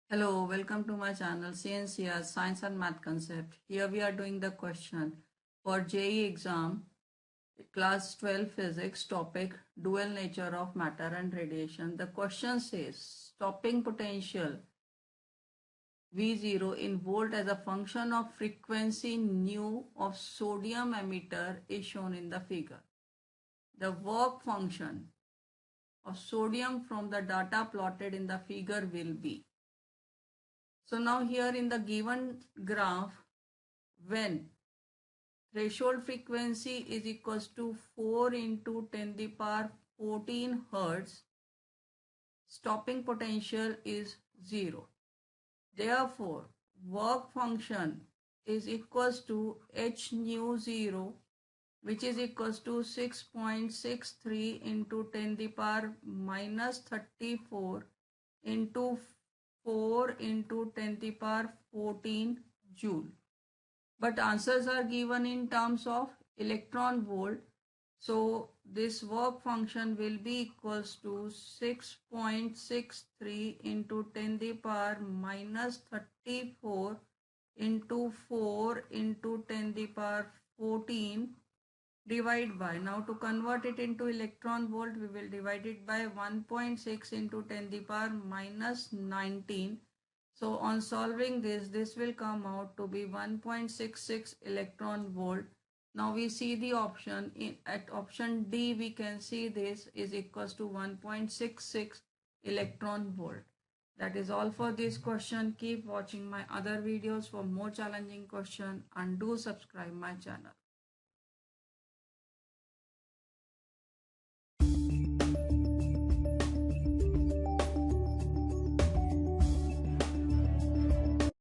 Hello, welcome to my channel CNCR Science and Math Concept. Here we are doing the question for JEE exam, class 12 physics, topic dual nature of matter and radiation. The question says stopping potential V0 in volt as a function of frequency nu of sodium emitter is shown in the figure. The work function of sodium from the data plotted in the figure will be. So now here in the given graph, when threshold frequency is equals to 4 into 10 the power 14 hertz, stopping potential is 0. Therefore, work function is equals to h nu 0, which is equals to 6.63 into 10 the power minus 34 into 4 into 10 the power 14 joule. But answers are given in terms of electron volt. So this work function will be equals to 6.63 into 10 the power minus 34 into 4 into 10 the power 14 divide by, now to convert it into electron volt, we will divide it by 1.6 into 10 the power minus 19. So on solving this will come out to be 1.66 electron volt. Now we see the option, at option D we can see this is equals to 1.66 electron volt. That is all for this question. Keep watching my other videos for more challenging questions and do subscribe my channel.